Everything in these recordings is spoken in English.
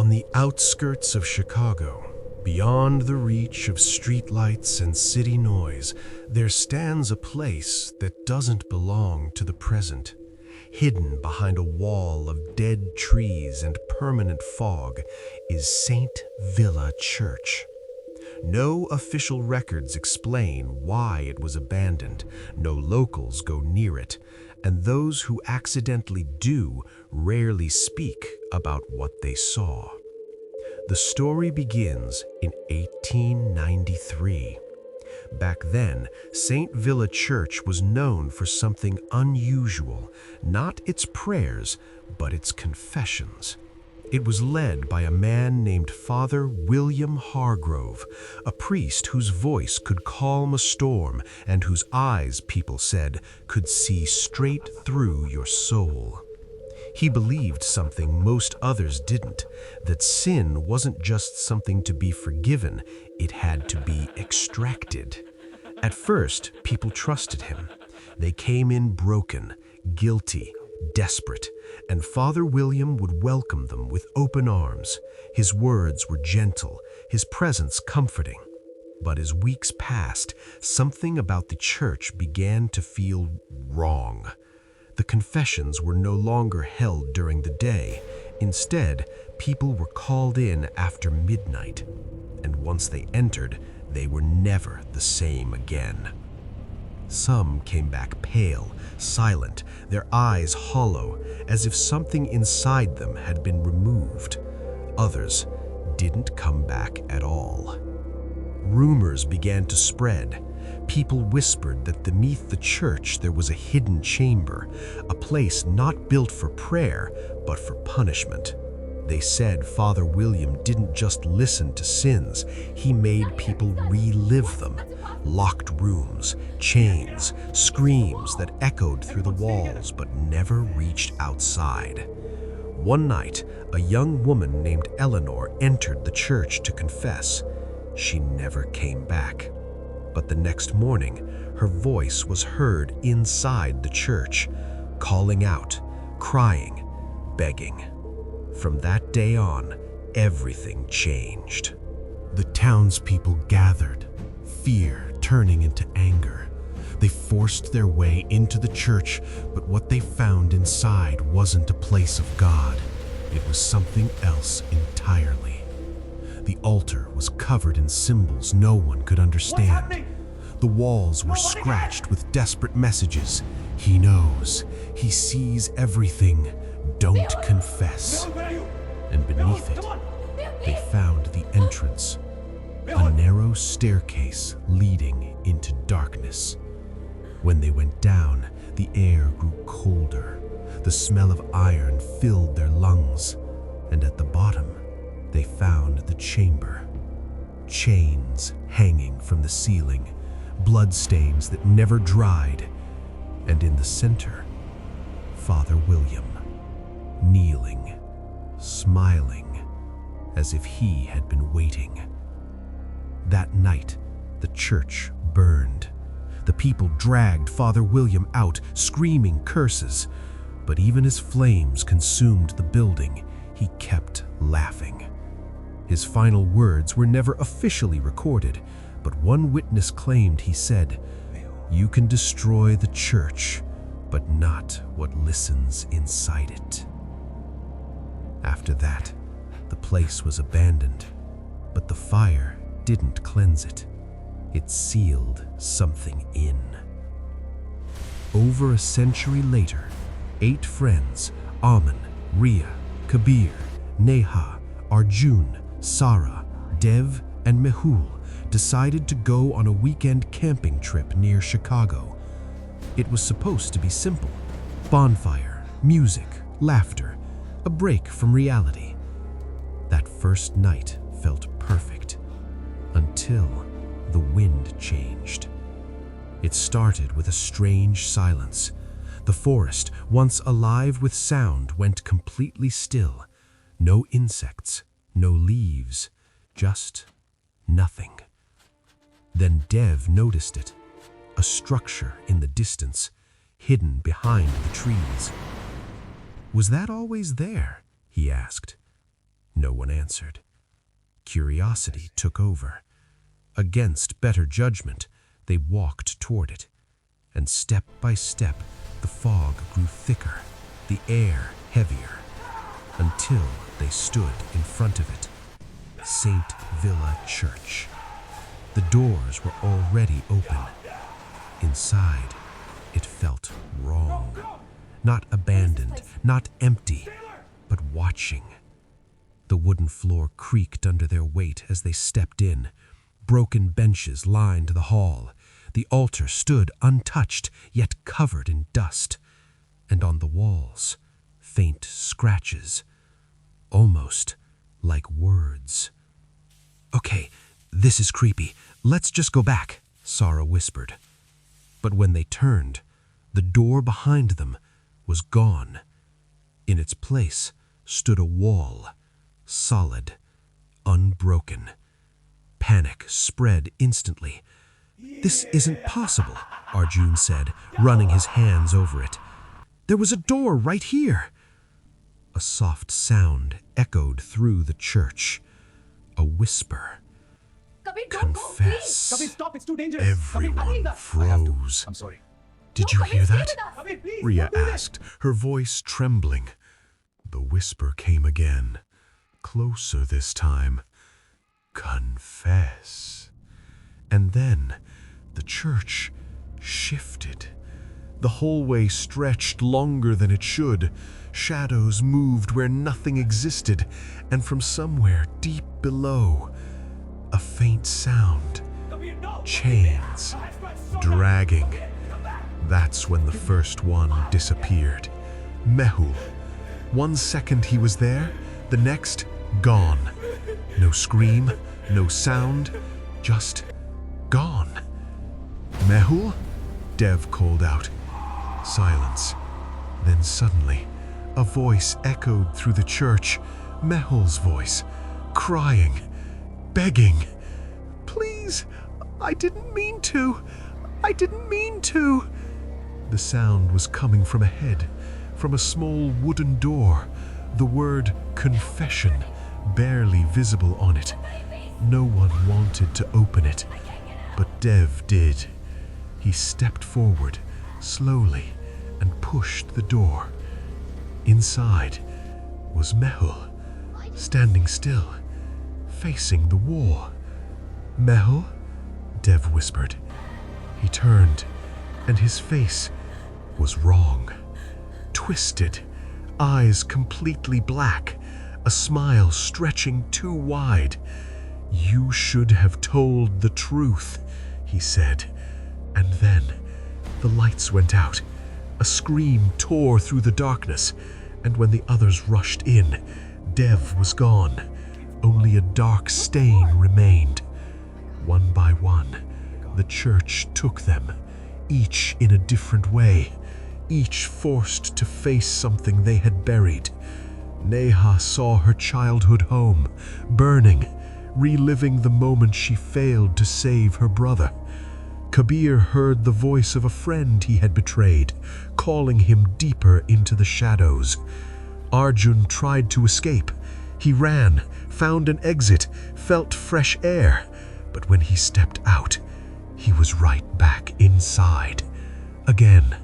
On the outskirts of Chicago, beyond the reach of streetlights and city noise, there stands a place that doesn't belong to the present. Hidden behind a wall of dead trees and permanent fog is St. Villa Church. No official records explain why it was abandoned, no locals go near it, and those who accidentally do rarely speak about what they saw. The story begins in 1893. Back then, St. Villa Church was known for something unusual, not its prayers, but its confessions. It was led by a man named Father William Hargrove, a priest whose voice could calm a storm and whose eyes, people said, could see straight through your soul. He believed something most others didn't, that sin wasn't just something to be forgiven, it had to be extracted. At first, people trusted him. They came in broken, guilty, desperate, and Father William would welcome them with open arms. His words were gentle, his presence comforting. But as weeks passed, something about the church began to feel wrong. The confessions were no longer held during the day. Instead, people were called in after midnight, and once they entered, they were never the same again. Some came back pale, silent, their eyes hollow, as if something inside them had been removed. Others didn't come back at all. Rumors began to spread. People whispered that beneath the church there was a hidden chamber, a place not built for prayer, but for punishment. They said Father William didn't just listen to sins, he made people relive them. Locked rooms, chains, screams that echoed through the walls but never reached outside. One night, a young woman named Eleanor entered the church to confess. She never came back. But the next morning, her voice was heard inside the church, calling out, crying, begging. From that day on, everything changed. The townspeople gathered, fear turning into anger. They forced their way into the church, but what they found inside wasn't a place of God. It was something else entirely. The altar was covered in symbols no one could understand. The walls were scratched with desperate messages. He knows. He sees everything. Don't confess. And beneath it, they found the entrance, a narrow staircase leading into darkness. When they went down, the air grew colder. The smell of iron filled their lungs, and at the bottom, they found the chamber. Chains hanging from the ceiling, bloodstains that never dried, and in the center, Father William, kneeling, smiling, as if he had been waiting. That night, the church burned. The people dragged Father William out, screaming curses. But even as flames consumed the building, he kept laughing. His final words were never officially recorded, but one witness claimed he said, "You can destroy the church, but not what listens inside it." After that, the place was abandoned, but the fire didn't cleanse it. It sealed something in. Over a century later, 8 friends, Aman, Ria, Kabir, Neha, Arjun, Sara, Dev, and Mehul, decided to go on a weekend camping trip near Chicago. It was supposed to be simple: bonfire, music, laughter, a break from reality. That first night felt perfect, until the wind changed. It started with a strange silence. The forest, once alive with sound, went completely still. No insects, no leaves, just nothing. Then Dev noticed it, a structure in the distance, hidden behind the trees. "Was that always there?" he asked. No one answered. Curiosity took over. Against better judgment, they walked toward it, and step by step, the fog grew thicker, the air heavier, until they stood in front of it. St. Villa Church. The doors were already open. Inside, it felt wrong. Not abandoned, not empty, but watching. The wooden floor creaked under their weight as they stepped in. Broken benches lined the hall. The altar stood untouched, yet covered in dust. And on the walls, faint scratches, almost like words. "Okay, this is creepy. Let's just go back," Sarah whispered. But when they turned, the door behind them was gone. In its place stood a wall, solid, unbroken. Panic spread instantly. "This isn't possible," Arjun said, running his hands over it. "There was a door right here." A soft sound echoed through the church. A whisper. "Confess." Kabir, stop, it's too dangerous. Everyone froze. I'm sorry. "Did you hear that?" Kabir, please, Ria don't do that. asked, her voice trembling. The whisper came again, closer this time. "Confess." And then the church shifted. The hallway stretched longer than it should. Shadows moved where nothing existed, and from somewhere deep below, a faint sound. Kabir, no. Chains dragging. That's when the first one disappeared. Mehul. 1 second he was there, the next gone. No scream, no sound, just gone. "Mehul?" Dev called out. Silence. Then suddenly, a voice echoed through the church. Mehul's voice, crying, begging. "Please, I didn't mean to. I didn't mean to." The sound was coming from ahead, from a small wooden door, the word confession barely visible on it. No one wanted to open it, but Dev did. He stepped forward, slowly, and pushed the door. Inside was Mehul, standing still, facing the wall. "Mehul?" Dev whispered. He turned, and his face was wrong. Twisted, eyes completely black, a smile stretching too wide. "You should have told the truth," he said. And then the lights went out. A scream tore through the darkness, and when the others rushed in, Dev was gone. Only a dark stain remained. One by one, the church took them, each in a different way, each forced to face something they had buried. Neha saw her childhood home, burning, reliving the moment she failed to save her brother. Kabir heard the voice of a friend he had betrayed, calling him deeper into the shadows. Arjun tried to escape. He ran, found an exit, felt fresh air, but when he stepped out, he was right back inside. Again,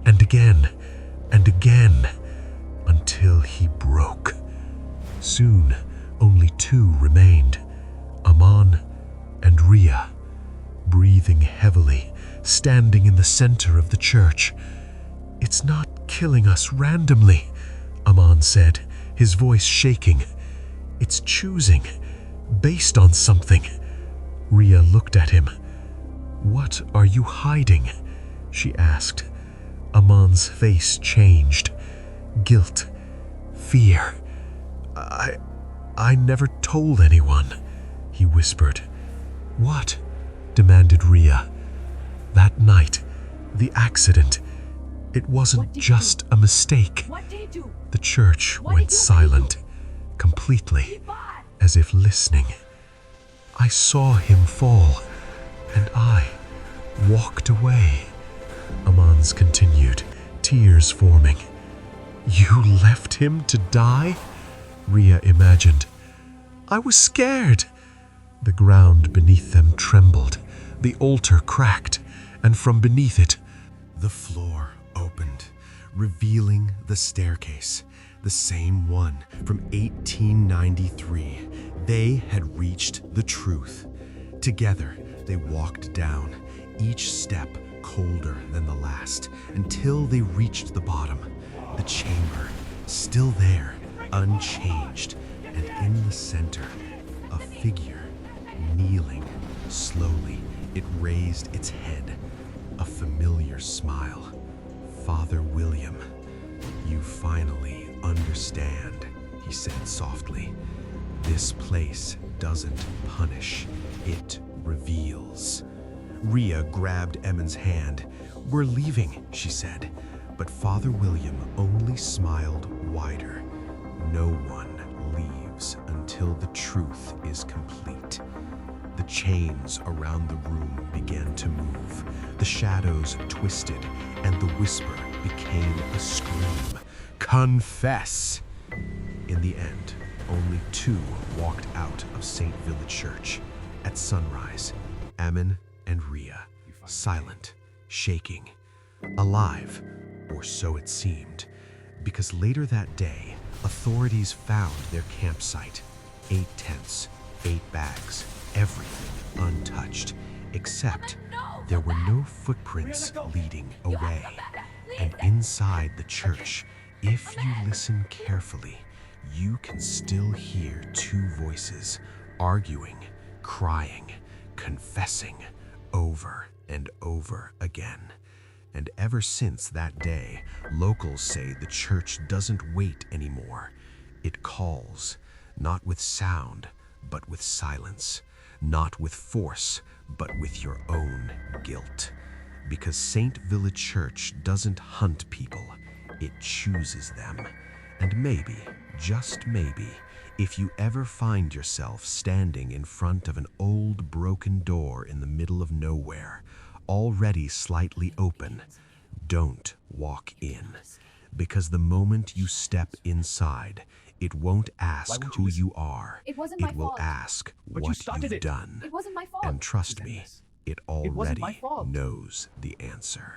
and again, and again, until he broke. Soon, only two remained, Aman and Ria, breathing heavily, standing in the center of the church. "It's not killing us randomly," Aman said, his voice shaking. "It's choosing, based on something." Ria looked at him. "What are you hiding?" she asked. Aman's face changed. Guilt, fear. I never told anyone," he whispered. "What?" demanded Ria. "That night, the accident, it wasn't just a mistake." What did you do? The church What went did you do? silent, completely, as if listening. "I saw him fall, and I walked away," Amans continued, tears forming. "You left him to die?" Ria imagined. I was scared. The ground beneath them trembled, the altar cracked, and from beneath it, the floor opened, revealing the staircase, the same one from 1893. They had reached the truth. Together, they walked down, each step colder than the last, until they reached the bottom. The chamber, still there, unchanged, and in the center, a figure, kneeling. Slowly, it raised its head, a familiar smile. Father William, you finally understand, he said softly. This place doesn't punish, it reveals. Rhea grabbed Emmon's hand. We're leaving, she said, but Father William only smiled wider. No one leaves until the truth is complete. The chains around the room began to move. The shadows twisted, and the whisper became a scream. Confess! In the end, only two walked out of St. Village Church. At sunrise, Ammon and Rhea, silent, shaking, alive, or so it seemed, because later that day, authorities found their campsite. 8 tents, 8 bags, everything untouched, except there were no footprints leading away. And inside the church, if you listen carefully, you can still hear 2 voices arguing, crying, confessing over and over again. And ever since that day, locals say the church doesn't wait anymore. It calls, not with sound, but with silence, not with force, but with your own guilt. Because St. Village Church doesn't hunt people, it chooses them. And maybe, just maybe, if you ever find yourself standing in front of an old broken door in the middle of nowhere, already slightly open, don't walk in. Because the moment you step inside, it won't ask who you are. It will ask what you've done. It wasn't my fault. And trust me, it already knows the answer.